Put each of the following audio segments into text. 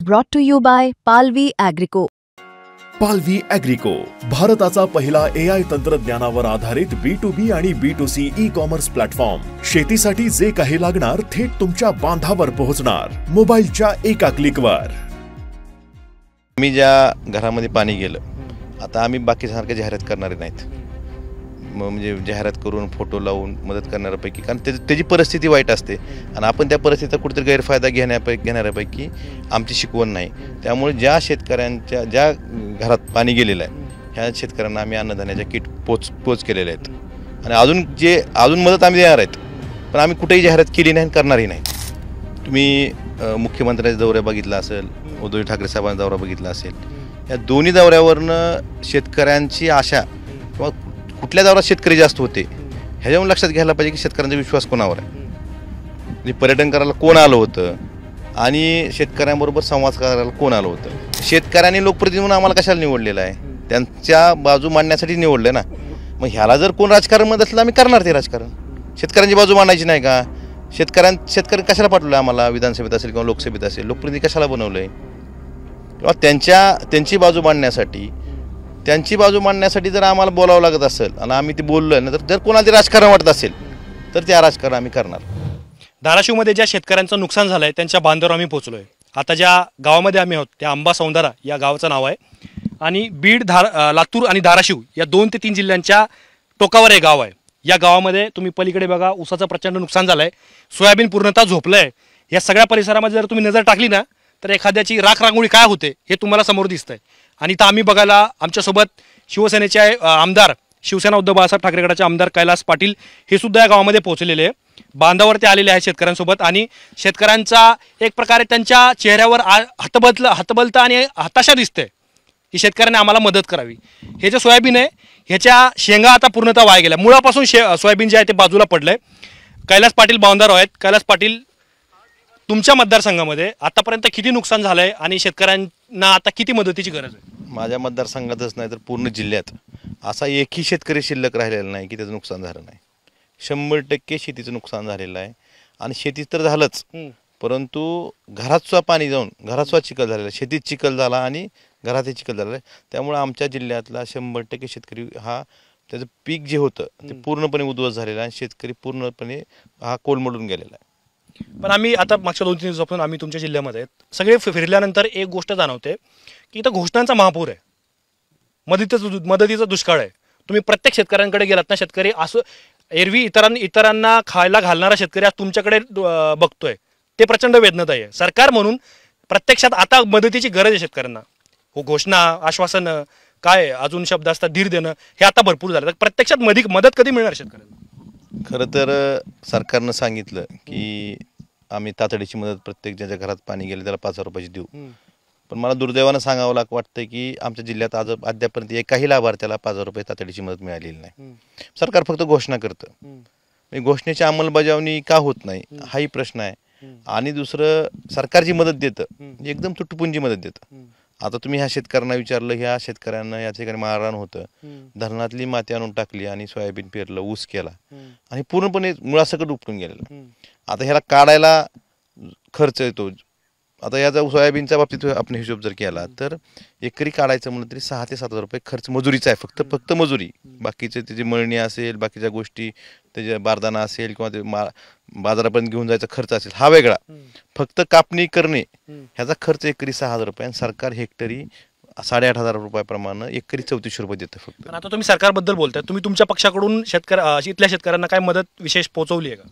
Brought to you by Palvi Agrico. पालवी ॲग्रिको, भारताचा पहिला AI तंत्रज्ञानावर आधारित B2B आणि B2C ई-कॉमर्स प्लॅटफॉर्म. शेतीसाठी जे काही लागणार थेट तुमच्या बांधावर पोहोचणार, मोबाईलच्या एका क्लिकवर. मी ज्या घरामध्ये पाणी गेलं, आता आम्ही बाकीसारखे जाहिरात करणारे नाहीत. म्हणजे जाहिरात करून फोटो लावून मदत करणाऱ्यापैकी, कारण त्याची परिस्थिती वाईट असते आणि आपण त्या परिस्थितीचा कुठेतरी गैरफायदा घेणाऱ्यापैकी आमची शिकवण नाही. त्यामुळे ज्या शेतकऱ्यांच्या ज्या घरात पाणी गेलेलं आहे ह्या शेतकऱ्यांना आम्ही अन्नधान्याच्या किट पोच केलेले आहेत आणि अजून मदत आम्ही देणार आहेत. पण आम्ही कुठेही जाहिरात केली नाही, करणारही नाही. तुम्ही मुख्यमंत्र्यांचा दौरा बघितला असेल, उद्धव ठाकरे साहेबांचा दौरा बघितला असेल. या दोन्ही दौऱ्यावरनं शेतकऱ्यांची आशा किंवा कुठल्या दौऱ्यात शेतकरी जास्त होते ह्याच्यावरून लक्षात घ्यायला पाहिजे की शेतकऱ्यांचा विश्वास कोणावर आहे. म्हणजे पर्यटन करायला कोण आलं होतं आणि शेतकऱ्यांबरोबर संवाद करायला कोण आलं होतं. शेतकऱ्यांनी लोकप्रतिनिधी म्हणून आम्हाला कशाला निवडलेलं आहे? त्यांच्या बाजू मांडण्यासाठी निवडलं ना. मग ह्याला जर कोण राजकारण म्हणत असलं आम्ही करणार ते राजकारण. शेतकऱ्यांची बाजू मांडायची नाही का? शेतकरी कशाला पाठवलं आम्हाला? विधानसभेत असेल किंवा लोकसभेत असेल लोकप्रतिनिधी कशाला बनवलं आहे? किंवा त्यांची बाजू मांडण्यासाठी जर आम्हाला बोलावं लागत असेल आणि आम्ही ते बोललो ना, तर जर कोणाला ते राजकारण वाटत असेल तर त्या राजकारण आम्ही करणार. धाराशिवमध्ये ज्या शेतकऱ्यांचं नुकसान झालं आहे त्यांच्या बांधावर आम्ही पोहोचलो आहे. आता ज्या गावामध्ये आम्ही आहोत त्या आंबा सौंदारा या गावाचं नाव आहे आणि बीड, लातूर आणि धाराशिव या 2 ते 3 जिल्ह्यांच्या टोकावर हे गाव आहे. या गावामध्ये तुम्ही पलीकडे बघा ऊसाचं प्रचंड नुकसान झालं आहे, सोयाबीन पूर्णतः झोपलं आहे. या सगळ्या परिसरामध्ये जर तुम्ही नजर टाकली ना तर एखाद्याची राखरांगोळी काय होते हे तुम्हाला समोर दिसतंय. आणि इथं आम्ही बघायला आमच्यासोबत शिवसेनेचे आमदार, शिवसेना उद्धव बाळासाहेब ठाकरे गटाचे आमदार कैलास पाटील हे सुद्धा या गावामध्ये पोहोचलेले आहे. बांधावरती आलेले आहेत शेतकऱ्यांसोबत आणि शेतकऱ्यांचा एक प्रकारे त्यांच्या चेहऱ्यावर हतबलता आणि हताशा दिसते की शेतकऱ्यांनी आम्हाला मदत करावी. हे जे सोयाबीन आहे ह्याच्या शेंगा आता पूर्णतः वाया गेल्या, मुळापासून सोयाबीन जे आहे ते बाजूला पडलंय. कैलास पाटील बांधावर आहेत. कैलास पाटील, तुमच्या मतदारसंघामध्ये आतापर्यंत किती नुकसान झालंय आणि शेतकऱ्यांना आता किती मदतीची गरज आहे? माझ्या मतदारसंघातच नाही तर पूर्ण जिल्ह्यात असा एकही शेतकरी शिल्लक राहिलेला नाही की त्याचं नुकसान झालं नाही. 100% शेतीचं नुकसान झालेलं आहे आणि शेतीत तर झालंच, परंतु घरात सुद्धा पाणी जाऊन घरात सुद्धा चिखल झालेला आहे. शेतीत चिखल झाला आणि घरातही चिखल झालेला आहे. त्यामुळे आमच्या जिल्ह्यातला 100% शेतकरी हा त्याचं पीक जे होतं ते पूर्णपणे उद्ध्वस्त झालेलं आहे आणि शेतकरी पूर्णपणे हा कोलमडून गेलेला आहे. पण आम्ही आता मागच्या 2-3 दिवसापासून आम्ही तुमच्या जिल्ह्यामध्ये सगळे फिरल्यानंतर एक गोष्ट जाणवते की इथं घोषणांचा महापूर आहे, मदतीचा दुष्काळ आहे. तुम्ही प्रत्येक शेतकऱ्यांकडे गेलात ना, शेतकरी असं एरवी इतरांना खायला घालणारा शेतकरी आज तुमच्याकडे बघतोय, ते प्रचंड वेदनादायी आहे. सरकार म्हणून प्रत्यक्षात आता मदतीची गरज आहे शेतकऱ्यांना. हो, घोषणा, आश्वासन, काय अजून शब्द असतात, धीर देणं, हे आता भरपूर झालं. तर प्रत्यक्षात मदत कधी मिळणार शेतकऱ्यांना? खरं तर सरकारनं सांगितलं की आम्ही तातडीची मदत प्रत्येक ज्याच्या घरात पाणी गेले त्याला 5,000 रुपये देऊ. पण मला दुर्दैवानं सांगावं वाटतं की आमच्या जिल्ह्यात अद्यापर्यंत एकाही लाभार्थ्याला 5,000 रुपये तातडीची मदत मिळालेली नाही. सरकार फक्त घोषणा करतं. घोषणेची अंमलबजावणी का होत नाही हाही प्रश्न आहे. आणि दुसरं, सरकार जी मदत देतं एकदम तुटपुंजी मदत देतं. आता तुम्ही ह्या शेतकऱ्यांना विचारलं, ह्या शेतकऱ्यांना या ठिकाणी मारहाण होतं, धरणातली माती आणून टाकली आणि सोयाबीन पेरलं, ऊस केला आणि पूर्णपणे मुळासकट उपटून गेलेलं. आता ह्याला काढायला खर्च येतो. आता याचा सोयाबीनच्या बाबतीत आपण हिशोब जर केला तर एकरी काढायचं म्हणलं तरी 6,000 ते 7,000 रुपये खर्च मजुरीचा आहे, फक्त मजुरी. बाकीचे त्याची मळणी असेल, बाकीच्या गोष्टी, त्याच्या बारदाना असेल किंवा ते बाजारापर्यंत घेऊन जायचा खर्च असेल हा वेगळा. फक्त कापणी करणे ह्याचा खर्च एकरी 6,000 रुपये आणि सरकार हेक्टरी 8,500 रुपयाप्रमाणे एकरी 3400 रुपये देतं फक्त. आता तुम्ही सरकारबद्दल बोलताय, तुम्ही तुमच्या पक्षाकडून इथल्या शेतकऱ्यांना काय मदत विशेष पोहोचवली आहे का?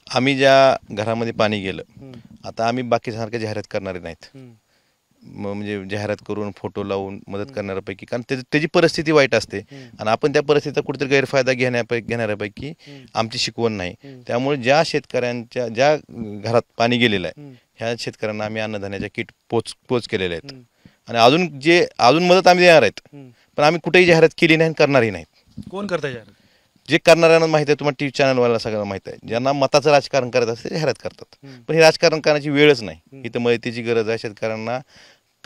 आम्ही ज्या घरामध्ये पाणी गेलं, आता आम्ही बाकीसारखे जाहिरात करणारे नाहीत. म्हणजे जाहिरात करून फोटो लावून मदत करणाऱ्यापैकी, कारण त्याची परिस्थिती वाईट असते आणि आपण त्या परिस्थितीचा कुठेतरी गैरफायदा घेणाऱ्यापैकी आमची शिकवण नाही. त्यामुळे ज्या शेतकऱ्यांच्या ज्या घरात पाणी गेलेलं आहे ह्या शेतकऱ्यांना आम्ही अन्नधान्याच्या किट पोच केलेले आहेत आणि अजून मदत आम्ही देणार आहेत. पण आम्ही कुठेही जाहिरात केली नाही, करणारही नाहीत. कोण करताय जाहिरात? जे करणाऱ्यांना माहिती आहे, तुम्हाला TV चॅनलवाला सगळ्यांना माहिती आहे. ज्यांना मताचं राजकारण करत असते जाहिरात करतात, पण हे राजकारण करण्याची वेळच नाही. इथं मदतीची गरज आहे शेतकऱ्यांना.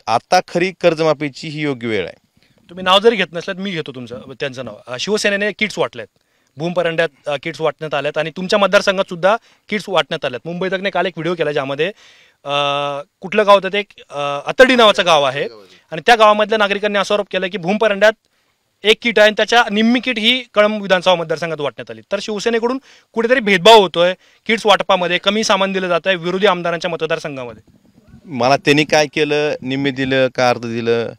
आता खरी कर्जमाफीची ही योग्य वेळ आहे. तुम्ही नाव जरी घेत नसलात, मी घेतो त्यांचं नाव. शिवसेनेने किट्स वाटल्यात, भूमपरंड्यात किट्स वाटण्यात आल्यात आणि तुमच्या मतदारसंघात सुद्धा किट्स वाटण्यात आल्यात. मुंबई तकने काल एक व्हिडिओ केला ज्यामध्ये कुठलं गाव होतं ते अतर्डी नावाचं गाव आहे आणि त्या गावामधल्या नागरिकांनी असा आरोप केला की भूमपरंड्यात एक किट आहे आणि त्याच्या निम्मी किट ही कळंब विधानसभा मतदारसंघात वाटण्यात आली. तर शिवसेनेकडून कुठेतरी भेदभाव होतोय किट्स वाटपामध्ये, कमी सामान दिलं जात आहे विरोधी आमदारांच्या मतदारसंघामध्ये. मला त्यांनी काय केलं, निम्मे दिलं का अर्ध दिलं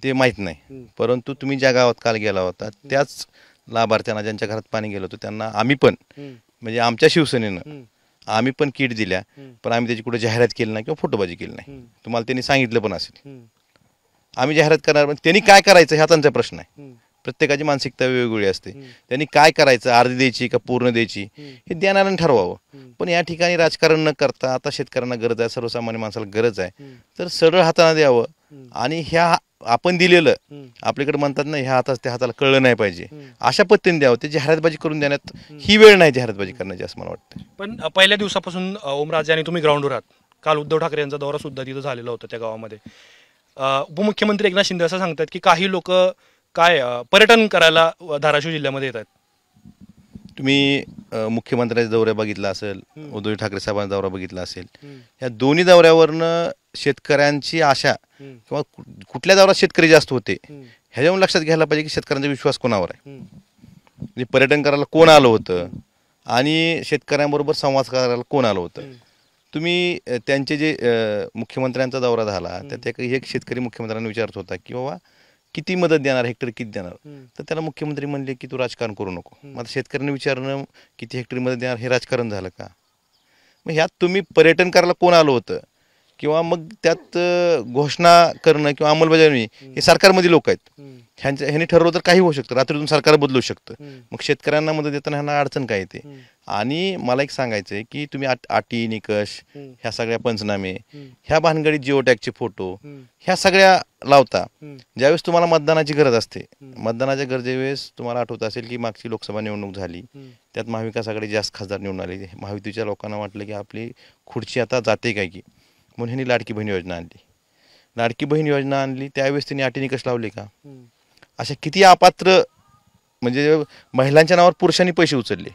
ते माहीत नाही, परंतु तुम्ही ज्या गावात काल गेला होता त्याच लाभार्थ्यांना ज्यांच्या घरात पाणी गेलं होतं त्यांना आम्ही पण म्हणजे आमच्या शिवसेनेनं आम्ही पण किट दिल्या, पण आम्ही त्याची कुठे जाहिरात केली नाही किंवा फोटोबाजी केली नाही. तुम्हाला त्यांनी सांगितलं पण असेल आम्ही जाहिरात करणार, पण त्यांनी काय करायचं हा त्यांचा प्रश्न आहे. प्रत्येकाची मानसिकता वेगवेगळी असते. त्यांनी काय करायचं, अर्धी द्यायची का पूर्ण द्यायची हे देणाऱ्यानं ठरवावं. पण या ठिकाणी राजकारण न करता आता शेतकऱ्यांना गरज आहे, सर्वसामान्य माणसाला गरज आहे, तर सरळ हाताने द्यावं आणि ह्या आपण दिलेलं आपल्याकडे म्हणतात ना ह्या हातात त्या हाताला कळलं नाही पाहिजे अशा पद्धतीने द्यावं. ते जाहिरातबाजी करून देण्यात ही वेळ नाही जाहिरातबाजी करण्याची असं मला वाटतं. पण पहिल्या दिवसापासून ओमराजे आणि तुम्ही ग्राउंडवर आहात. काल उद्धव ठाकरे यांचा दौरा सुद्धा तिथं झालेला होता त्या गावामध्ये. उपमुख्यमंत्री एकनाथ शिंदे असं सांगतात की काही लोक काय पर्यटन करायला धाराशिव जिल्ह्यामध्ये येत आहेत. तुम्ही मुख्यमंत्र्यांचा दौरा बघितला असेल, उद्धव ठाकरे साहेबांचा दौरा बघितला असेल, या दोन्ही दौऱ्यावरनं शेतकऱ्यांची आशा किंवा कुठल्या दौऱ्यात शेतकरी जास्त होते ह्याच्यावरून लक्षात घ्यायला पाहिजे की शेतकऱ्यांचा विश्वास कोणावर आहे. म्हणजे पर्यटन करायला कोण आलं होतं आणि शेतकऱ्यांबरोबर संवाद करायला कोण आलं होतं. तुम्ही त्यांचे जे मुख्यमंत्र्यांचा दौरा झाला त्यात एक शेतकरी मुख्यमंत्र्यांना विचारत होता की बाबा किती मदत देणार, हेक्टर किती देणार, तर त्याला मुख्यमंत्री म्हणले की तू राजकारण करू नको. मग शेतकऱ्यांनी विचारणं किती हेक्टर मदत देणार हे राजकारण झालं का. मग ह्यात तुम्ही पर्यटन करायला कोण आलं होतं किंवा मग त्यात घोषणा करणं किंवा अंमलबजावणी हे सरकारमध्ये लोक आहेत, ह्यांनी ठरवलं तर काही होऊ शकतं, रात्रीतून सरकार बदलू शकतं. मग शेतकऱ्यांना मदत देताना ह्यांना अडचण काय येते. आणि मला एक सांगायचं आहे की तुम्ही अटी निकष ह्या सगळ्या पंचनामे ह्या भानगडीत जिओ टॅगचे फोटो ह्या सगळ्या लावता. ज्यावेळेस तुम्हाला मतदानाची गरज असते, मतदानाच्या गरजेवेळेस तुम्हाला आठवत असेल की मागची लोकसभा निवडणूक झाली, त्यात महाविकास आघाडी जास्त खासदार निवडून आले. महायुतीच्या लोकांना वाटलं की आपली खुर्ची आता जाते काय की, म्हणून ह्यांनी लाडकी बहीण योजना आणली. लाडकी बहीण योजना आणली त्यावेळेस त्यांनी अटी निकष लावले का. अशा किती अपात्र म्हणजे महिलांच्या नावावर पुरुषांनी पैसे उचलले,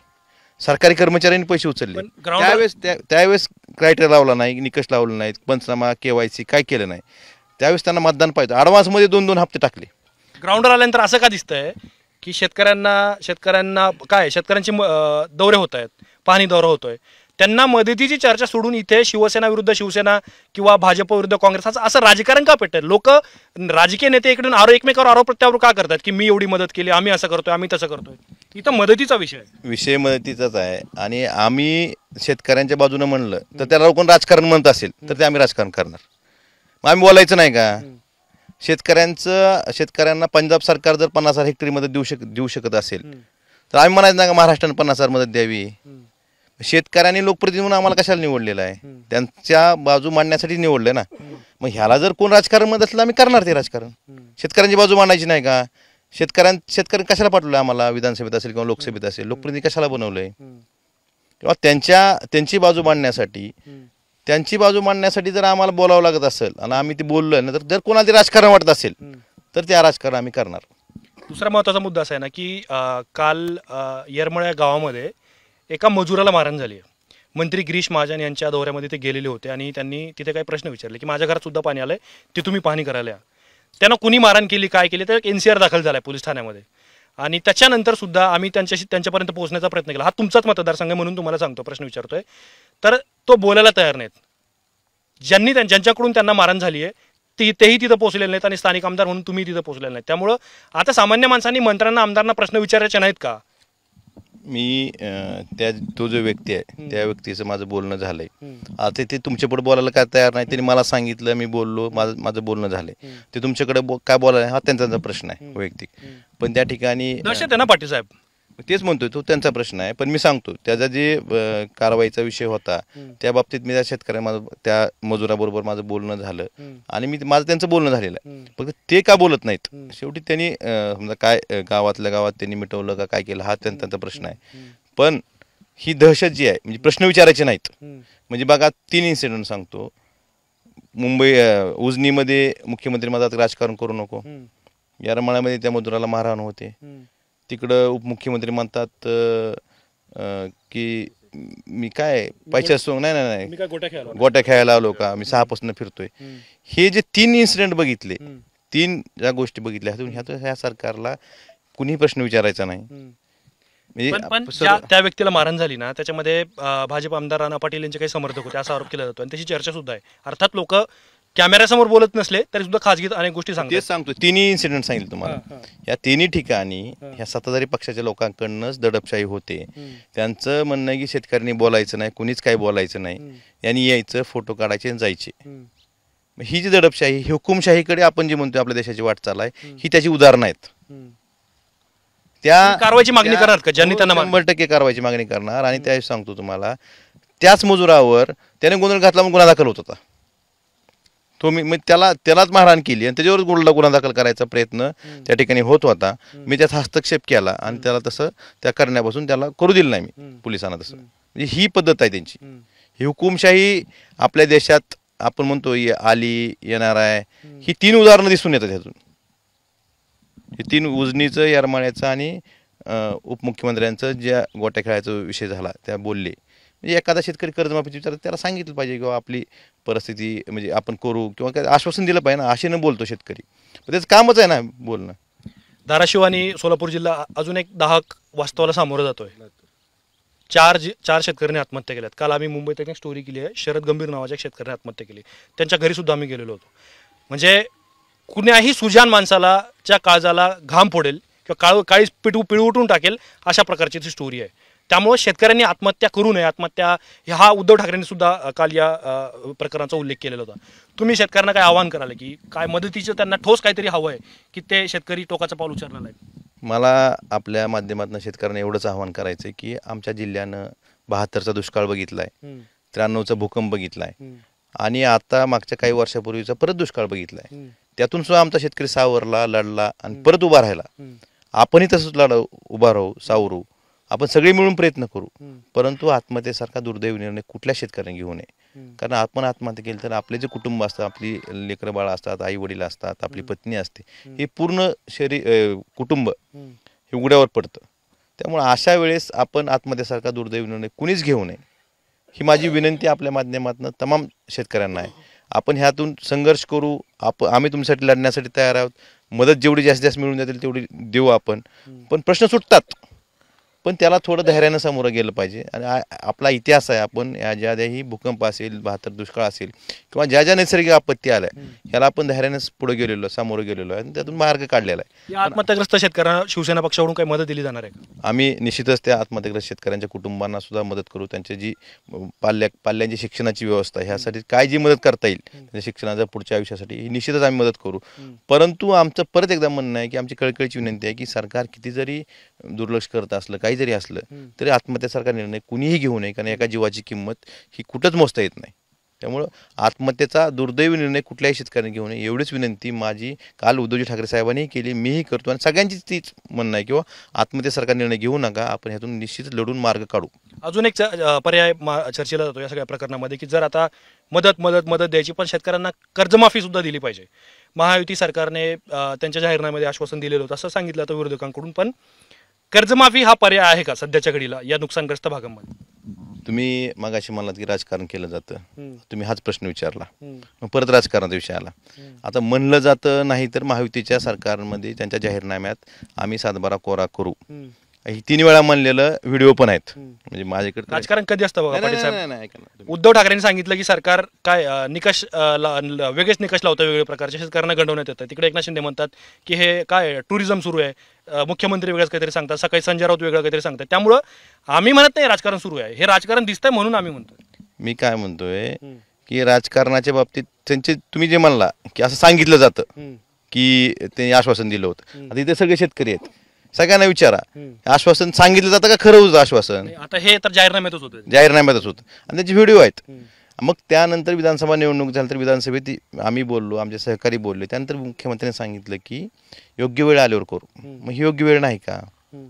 सरकारी कर्मचाऱ्यांनी पैसे उचलले. त्यावेळेस क्रायटेरिया लावला नाही, निकष लावला नाही, पंचनामा KYC काय केलं नाही. त्यावेळेस त्यांना मतदान पाहिजे, ॲडव्हान्समध्ये 2-2 हप्ते टाकले. ग्राउंडवर आल्यानंतर असं का दिसतंय की शेतकऱ्यांना काय शेतकऱ्यांचे दौरे होत आहेत, पाहणी दौरा होतोय, त्यांना मदतीची चर्चा सोडून इथे शिवसेना विरुद्ध शिवसेना किंवा भाजप विरुद्ध काँग्रेस असं राजकारण का पेटत. लोक राजकीय नेते इकडून एकमेकावर आरोप प्रत्यारोप का करतात की मी एवढी मदत केली, आम्ही असं करतोय, आम्ही तसं करतोय. इथं मदतीचा विषय मदतीचाच आहे. आणि आम्ही शेतकऱ्यांच्या बाजूने म्हणलं तर त्याला कोण राजकारण म्हणत असेल तर ते आम्ही राजकारण करणार. मग आम्ही बोलायचं नाही का. शेतकऱ्यांना पंजाब सरकार जर 50,000 हेक्टरी मदत देऊ शकत असेल तर आम्ही म्हणायचं नाही का महाराष्ट्राने 50,000 मदत द्यावी. शेतकऱ्यांनी लोकप्रतिनिधी म्हणून आम्हाला कशाला निवडलेलं आहे, त्यांच्या बाजू मांडण्यासाठी निवडलं ना. मग ह्याला जर कोण राजकारण म्हणत असलं आम्ही करणार ते राजकारण. शेतकऱ्यांची बाजू मांडायची नाही का. शेतकरी कशाला पाठवलं आम्हाला, विधानसभेत असेल किंवा लोकसभेत असेल, लोकप्रतिनिधी कशाला बनवलंय किंवा त्यांची बाजू मांडण्यासाठी जर आम्हाला बोलावं लागत असेल आणि आम्ही ते बोललोय ना, तर जर कोणाला ते राजकारण वाटत असेल तर त्या राजकारण आम्ही करणार. दुसरा महत्त्वाचा मुद्दा असा आहे ना की काल येरमळ या गावामध्ये एका मजुराला मारहाण झाली आहे. मंत्री गिरीश महाजन यांच्या दौऱ्यामध्ये ते गेलेले होते आणि त्यांनी तिथे काही प्रश्न विचारले की माझ्या घरात सुद्धा पाणी आलंय, ते तुम्ही पाहणी करायला या. त्यांना कुणी मारहाण केली, काय केली, तर NCR दाखल झालाय पोलीस ठाण्यामध्ये. आणि त्याच्यानंतर सुद्धा आम्ही त्यांच्यापर्यंत पोहोचण्याचा प्रयत्न केला. हा तुमचाच मतदारसंघ म्हणून तुम्हाला सांगतो, प्रश्न विचारतोय, तर तो बोलायला तयार नाहीत. ज्यांच्याकडून त्यांना मारहाण झाली आहे तेही तिथं पोहोचलेले नाहीत आणि स्थानिक आमदार म्हणून तुम्ही तिथं पोहोचलेले नाहीत. त्यामुळं आता सामान्य माणसांनी मंत्र्यांना आमदारांना प्रश्न विचारायचे नाहीत का. मी तो जो व्यक्ती आहे त्या व्यक्तीचं माझं बोलणं झालंय. आता ते तुमच्या पुढे बोलायला काय तयार नाही. त्यांनी मला सांगितलं, मी बोललो, माझं बोलणं झालंय. ते तुमच्याकडे काय बोलायला हा त्यांचा प्रश्न आहे वैयक्तिक. पण त्या ठिकाणी दहशत आहे ना पाटील साहेब. तेच म्हणतोय, तो त्यांचा प्रश्न आहे. पण मी सांगतो त्याचा जे कारवाईचा विषय होता त्या बाबतीत मी त्या त्या मजुराबरोबर माझं बोलणं झालं आणि माझं त्यांचं बोलणं झालेलं आहे. फक्त ते का बोलत नाहीत, शेवटी त्यांनी समजा काय गावातल्या गावात त्यांनी मिटवलं का काय केलं हा त्यांचा प्रश्न आहे. पण ही दहशत जी आहे म्हणजे प्रश्न विचारायचे नाहीत. म्हणजे बघा 3 इन्सिडेंट सांगतो. मुंबई उजनीमध्ये मुख्यमंत्री मधात राजकारण करू नको, येरमाळ्यामध्ये त्या मजुराला मारहाण होते, तिकडं उपमुख्यमंत्री म्हणतात की मी काय पैसे असतो नाही नाही नाही मी काय गोट्या खेळायला गोट्या खेळायला आलो का, मी 6 पासून फिरतोय. हे जे 3 इन्सिडेंट बघितले, 3 ज्या गोष्टी बघितल्या ह्या सरकारला कुणीही प्रश्न विचारायचा नाही. पण त्या व्यक्तीला मारहाण झाली ना, त्याच्यामध्ये भाजप आमदार राणा पाटील यांचे काही समर्थक होते असा आरोप केला जातो आणि त्याची चर्चा सुद्धा आहे. अर्थात लोक कॅमेऱ्यासमोर बोलत नसले तरी सुद्धा खासगीत अनेक गोष्टी सांगतात. तेच सांगतो, 3 इन्सिडेंट सांगितलं तुम्हाला. या 3 ठिकाणी ह्या सत्ताधारी पक्षाच्या लोकांकडूनच दडपशाही होते. त्यांचं म्हणणं आहे की शेतकऱ्यांनी बोलायचं नाही, कुणीच काही बोलायचं नाही, यांनी यायचं, फोटो काढायचे आणि जायचे. ही जी दडपशाही, ही हुकुमशाहीकडे आपण जे म्हणतो आपल्या देशाची वाटचाल आहे, ही त्याची उदाहरणं आहेत. त्या कारवाईची मागणी करणार का ज्यांनी त्यांना 100% कारवाईची मागणी करणार. आणि त्या सांगतो तुम्हाला, त्याच मजुरावर त्याने गोंधळ घातला म्हणून गुन्हा दाखल होत होता. तो मी त्यालाच मारहाण केली आणि त्याच्यावर गुन्हा दाखल करायचा प्रयत्न त्या ठिकाणी होत होता. मी त्यात हस्तक्षेप केला आणि त्याला तसं त्या करण्यापासून त्याला करू दिलं नाही मी पोलिसांना. तसं म्हणजे ही पद्धत आहे त्यांची. ही हुकुमशाही आपल्या देशात आपण म्हणतो आली, येणार आहे. ही 3 उदाहरणं दिसून येतात ह्यातून. हे 3 उजनीचं, येरमाळ्याचं आणि उपमुख्यमंत्र्यांचं ज्या गोट्या खेळायचा विषय झाला त्या बोलले. म्हणजे एखादा शेतकरी कर्जमाफीची विचार त्याला सांगितलं पाहिजे किंवा आपली परिस्थिती म्हणजे आपण करू किंवा काय आश्वासन दिलं पाहिजे ना. आशेनं बोलतो शेतकरी, त्याचं कामच आहे ना बोलणं. धाराशिव आणि सोलापूर जिल्हा अजून एक दाहक वास्तवाला सामोरं जातोय. 4 शेतकऱ्यांनी आत्महत्या केल्यात. काल आम्ही मुंबईत एक स्टोरी केली आहे. शरद गंभीर नावाच्या शेतकऱ्याने आत्महत्या केली. त्यांच्या घरी सुद्धा आम्ही गेलेलो होतो. म्हणजे कुण्याही सुजान माणसाला च्या काळजाला घाम फोडेल किंवा काळी पिळवटून टाकेल अशा प्रकारची ती स्टोरी आहे. त्यामुळे शेतकऱ्यांनी आत्महत्या करू नये. आत्महत्या हा उद्धव ठाकरेंनी सुद्धा काल या प्रकरणाचा उल्लेख केलेला होता. तुम्ही शेतकऱ्यांना काय आवाहन कराल की काय मदतीचं त्यांना ठोस काहीतरी हवं आहे की ते शेतकरी टोकाचं पाऊल उचलणार नाही? मला आपल्या माध्यमातून शेतकऱ्यांना एवढंच आवाहन करायचं आहे की आमच्या जिल्ह्यानं 72चा दुष्काळ बघितलाय, 93चा भूकंप बघितलाय आणि आता मागच्या काही वर्षापूर्वीचा परत दुष्काळ बघितलाय. त्यातून सुद्धा आमचा शेतकरी सावरला, लढला आणि परत उभा राहिला. आपणही तसंच उभा राहू, सावरू. आपण सगळे मिळून प्रयत्न करू. परंतु आत्महत्येसारखा दुर्दैवी निर्णय कुठल्या शेतकऱ्यांनी घेऊ नये. कारण आपण आत्महत्या केली तर आपले जे कुटुंब असतं, आपली लेकरं बाळं असतात, आई वडील असतात, आपली पत्नी असते, हे पूर्ण कुटुंब हे उघड्यावर पडतं. त्यामुळे अशा वेळेस आपण आत्महत्येसारखा दुर्दैवी निर्णय कुणीच घेऊ नये ही माझी विनंती आपल्या माध्यमातून तमाम शेतकऱ्यांना आहे. आपण ह्यातून संघर्ष करू. आम्ही तुमच्यासाठी लढण्यासाठी तयार आहोत. मदत जेवढी जास्तीत जास्त मिळून जातील तेवढी देऊ आपण. पण प्रश्न सुटतात, पण त्याला थोडं धैर्यानं सामोरं गेलं पाहिजे. आणि आपला इतिहास आहे, आपण ज्याही भूकंप असेल, 72 दुष्काळ असेल किंवा ज्या नैसर्गिक आपत्ती आल्या ह्याला आपण धैर्यानं पुढे गेलेलो, सामोरं गेलेलो आहे आणि त्यातून मार्ग काढलेला आहे. या आत्महत्याग्रस्त शेतकऱ्यांना शिवसेना पक्षाकडून काही मदत दिली जाणार आहे का? आम्ही निश्चितच त्या आत्महत्याग्रस्त शेतकऱ्यांच्या कुटुंबांना सुद्धा मदत करू. त्यांची जी पाल्यांची शिक्षणाची व्यवस्था ह्यासाठी काय जी मदत करता येईल त्यांच्या शिक्षणाच्या पुढच्या आयुष्यासाठी ही निश्चितच आम्ही मदत करू. परंतु आमचं परत एकदा म्हणणं आहे की आमची कळकळीची विनंती आहे की सरकार किती जरी दुर्लक्ष करत असलं, काही जरी असलं तरी आत्महत्येसारखा निर्णय कुणीही घेऊ नये. कारण एका जीवाची किंमत ही कुठंच मोजता येत नाही. त्यामुळं आत्महत्येचा दुर्दैवी निर्णय कुठल्याही शेतकऱ्यांनी घेऊ नये एवढीच विनंती माझी काल उद्धवजी ठाकरे साहेबांनी केली, मीही करतो आणि सगळ्यांचीच तीच म्हणणं आहे किंवा आत्महत्येसारखा निर्णय घेऊ नका. आपण ह्यातून निश्चित लढून मार्ग काढू. अजून एक पर्याय चर्चेला जातो या सगळ्या प्रकरणामध्ये की जर आता मदत द्यायची पण शेतकऱ्यांना कर्जमाफी सुद्धा दिली पाहिजे. महायुती सरकारने त्यांच्या जाहीरनाम्यामध्ये आश्वासन दिलेलं होतं असं सांगितलं होतं विरोधकांकडून. पण कर्जमाफी हा पर्याय आहे का सध्याच्या घडीला या नुकसानग्रस्त भागांमध्ये? तुम्ही मगाशी म्हणालात की राजकारण केलं जातं, तुम्ही हाच प्रश्न विचारला, मग परत राजकारणाचा विषय आला. आता म्हणलं जातं नाही तर महायुतीच्या सरकारमध्ये त्यांच्या जाहीरनाम्यात आम्ही 7/12 कोरा करू ही 3 वेळा म्हणलेलं व्हिडिओ पण आहेत. म्हणजे माझ्याकडे राजकारण कधी असतं बघा पाटील साहेब. उद्धव ठाकरेंनी सांगितलं की सरकार काय निकष वेगळेच निकष लावतं, वेगवेगळ्या प्रकारचे शेतकऱ्यांना गंडवण्यात येतं. तिकडे एकनाथ शिंदे म्हणतात की हे काय टुरिझम सुरू आहे, मुख्यमंत्री वेगळंच काहीतरी सांगतात, सकाळी संजय राऊत वेगळं काहीतरी सांगतात. त्यामुळं आम्ही म्हणत नाही राजकारण सुरू आहे, हे राजकारण दिसतंय म्हणून आम्ही म्हणतोय. मी काय म्हणतोय की राजकारणाच्या बाबतीत त्यांचे तुम्ही जे म्हणला की असं सांगितलं जातं की त्यांनी आश्वासन दिलं होतं. आता इथे सगळे शेतकरी आहेत, सगळ्यांना विचारा आश्वासन सांगितलं जातं का खरं होतं आश्वासन? आता हे तर जाहीरनाम्यातच होतं, जाहीरनाम्यातच होतं आणि त्याचे व्हिडिओ आहेत. मग त्यानंतर विधानसभा निवडणूक झाल्यानंतर विधानसभेत आम्ही बोललो, आमचे सहकारी बोलले, त्यानंतर मुख्यमंत्र्यांनी सांगितलं की योग्य वेळ आल्यावर करू. मग ही योग्य वेळ नाही का?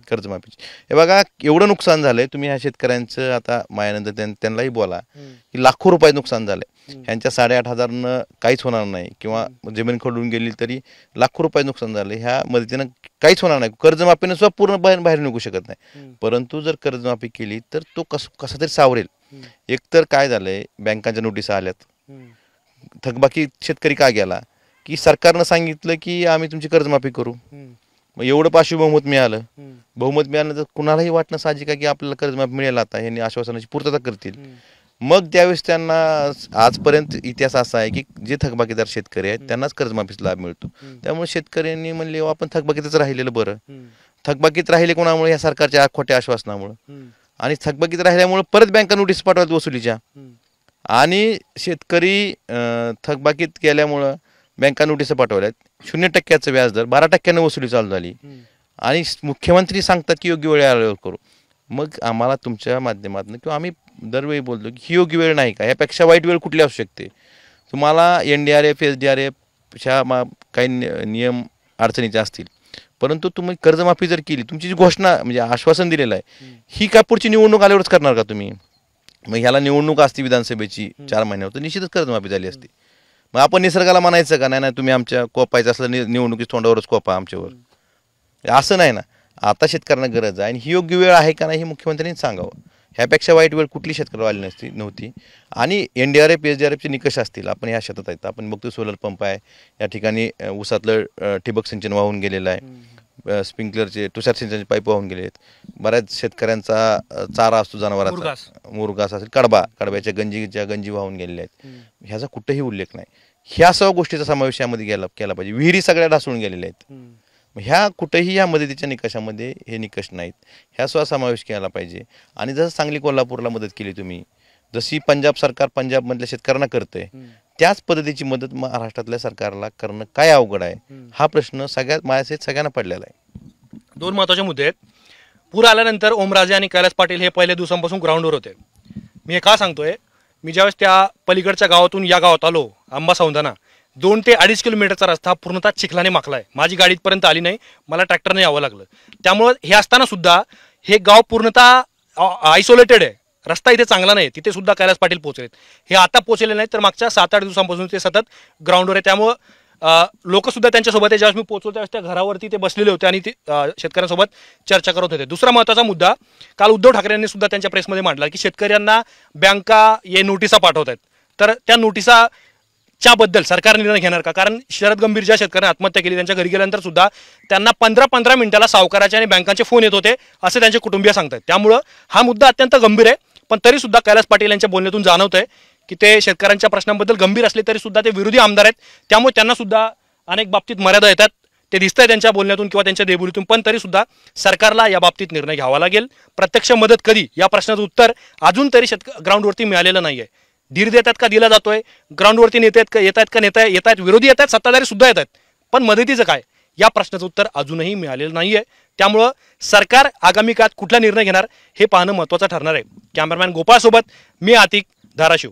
कर्जमाफीची. हे बघा एवढं नुकसान झालंय, तुम्ही ह्या शेतकऱ्यांचं आता मायानंद त्यांनाही बोला की लाखो रुपये नुकसान झालंय. ह्यांच्या 8,500 काहीच होणार नाही, किंवा जमीन खडून गेली तरी लाखो रुपये नुकसान झाले. ह्या मदतीनं काहीच होणार नाही. कर्जमाफीनं सुद्धा पूर्ण बाहेर निघू शकत नाही. परंतु जर कर्जमाफी केली तर तो कसा तरी सावरेल. एकतर काय झालंय, बँकांच्या नोटीस आल्यात, थकबाकी शेतकरी का गेला की सरकारनं सांगितलं की आम्ही तुमची कर्जमाफी करू. मग एवढं पाचशे बहुमत मिळालं. बहुमत मिळालं तर कुणालाही वाटणं साहजिक आहे की आपल्याला कर्जमाफी मिळेल, आता यांनी आश्वासनाची पूर्तता करतील. मग त्यावेळेस त्यांना, आजपर्यंत इतिहास असा आहे की जे थकबाकीदार शेतकरी आहेत त्यांनाच कर्जमाफीचा लाभ मिळतो. त्यामुळे शेतकऱ्यांनी म्हणले आपण थकबाकीतच राहिलेलं बरं. थकबाकीत राहिले कोणामुळे? या सरकारच्या खोट्या आश्वासनामुळे. आणि थकबाकीत राहिल्यामुळे परत बँका नोटीस पाठवतात वसुलीच्या, आणि शेतकरी थकबाकीत गेल्यामुळं बँका नोटीस पाठवल्यात. 0% व्याजदर 12% वसुली चालू झाली, आणि मुख्यमंत्री सांगतात की योग्य वेळ आल्यावर करू. मग आम्हाला तुमच्या माध्यमातून किंवा आम्ही दरवेळी बोलतो की ही योग्य वेळ नाही का? यापेक्षा वाईट वेळ कुठली असू शकते? तुम्हाला NDRF SDRFच्या काही नियम अडचणीचे असतील, परंतु तुम्ही कर्जमाफी जर केली, तुमची जी घोषणा म्हणजे आश्वासन दिलेलं आहे, ही काय पुढची निवडणूक आल्यावरच करणार का तुम्ही? मग ह्याला निवडणूक असते विधानसभेची 4 महिन्यावर, तर निश्चितच कर्जमाफी झाली असती. मग आपण निसर्गाला म्हणायचं का नाही तुम्ही आमच्या कोपायचं असलं निवडणुकीच तोंडावरच कोपा आमच्यावर? असं नाही ना. आता शेतकऱ्यांना गरज आहे, आणि ही योग्य वेळ आहे का नाही हे मुख्यमंत्र्यांनी सांगावं. ह्यापेक्षा वाईट वेळ कुठली शेतकऱ्याला आली नव्हती. आणि NDRF SDRFचे निकष असतील. आपण ह्या शेतात आहेत, आपण बघतो सोलर पंप आहे, या ठिकाणी ऊसातलं ठिबक सिंचन वाहून गेलेलं आहे, स्प्रिंकलरचे तुषार सिंचनचे पाईप वाहून गेले आहेत. बऱ्याच शेतकऱ्यांचा चारा असतो जनावरांचा, मुरघास असेल, कडब्याच्या गंजी वाहून गेलेल्या आहेत. ह्याचा कुठेही उल्लेख नाही. ह्या सर्व गोष्टीचा समावेश यामध्ये केला पाहिजे. विहिरी सगळ्या ढासळून गेलेल्या आहेत. ह्या कुठेही या मदतीच्या निकषामध्ये हे निकष नाहीत. ह्या सुद्धा समावेश केला पाहिजे. आणि जसं सांगली कोल्हापूरला मदत केली तुम्ही, जशी पंजाब सरकार पंजाबमधल्या शेतकऱ्यांना करतंय, त्याच पद्धतीची मदत महाराष्ट्रातल्या सरकारला करणं काय अवघड आहे? हा प्रश्न माझ्यासहित सगळ्यांना पडलेला आहे. 2 महत्त्वाचे मुद्दे आहेत. पूर आल्यानंतर ओमराजे आणि कैलास पाटील हे पहिल्या दिवसांपासून ग्राउंडवर होते. मी हे का सांगतोय, मी ज्यावेळेस त्या पलीकडच्या गावातून या गावात आलो, आंबा सौंदाना, 2 ते 2.5 किलोमीटरचा रस्ता पूर्णतः चिखलाने माखलाय. माझी गाडी इथपर्यंत आली नाही, मला ट्रॅक्टरने यावं लागलं. त्यामुळं हे असताना सुद्धा हे गाव पूर्णतः आयसोलेटेड आहे. रस्ता इथे चांगला नाही, तिथे सुद्धा कैलास पाटील पोहोचलेत. हे आता पोहोचलेले नाहीत, तर मागच्या 7-8 दिवसांपासून ते सतत ग्राउंडवर आहे. त्यामुळं लोक सुद्धा त्यांच्यासोबत आहे. ज्यावेळेस मी पोहोचलो त्यावेळेस त्या घरावरती ते बसलेले होते आणि ते शेतकऱ्यांसोबत चर्चा करत होते. दुसरा महत्त्वाचा मुद्दा काल उद्धव ठाकरे यांनी सुद्धा त्यांच्या प्रेसमध्ये मांडला की शेतकऱ्यांना बँका हे नोटिसा पाठवत आहेत, तर त्या नोटिसाच्या बद्दल सरकार निर्णय घेणार का? कारण शरद गंभीर ज्या शेतकऱ्यांनी आत्महत्या केली, त्यांच्या घरी गेल्यानंतर सुद्धा त्यांना 15-15 मिनिटाला सावकाराचे आणि बँकांचे फोन येत होते, असे त्यांचे कुटुंबीय सांगतात. त्यामुळं हा मुद्दा अत्यंत गंभीर आहे. पण तरी सुद्धा कैलास पाटील यांच्या बोलण्यातून जाणवत आहे की ते शेतकऱ्यांच्या प्रश्नांबद्दल गंभीर असले तरी सुद्धा ते विरोधी आमदार आहेत. त्यामुळे त्यांना सुद्धा अनेक बाबतीत मर्यादा येतात, ते दिसतंय त्यांच्या बोलण्यातून किंवा त्यांच्या देहबोलीतून. पण तरी सुद्धा सरकारला या बाबतीत निर्णय घ्यावा लागेल. प्रत्यक्ष मदत कधी, या प्रश्नाचं उत्तर अजून तरी ग्राउंडवरती मिळालेलं नाहीये. धीर देतात का दिला जातोय? ग्राउंडवरती नेते येत आहेत, विरोधी येत आहेत, सत्ताधारी सुद्धा येत आहेत, पण मदतीचं काय, या प्रश्नाचं उत्तर अजूनही मिळालेलं नाहीये. त्यामुळं सरकार आगामी काळात कुठला निर्णय घेणार हे पाहणं महत्त्वाचं ठरणार आहे. कॅमेरामॅन गोपाळ सोबत मी आतिक, धाराशिव.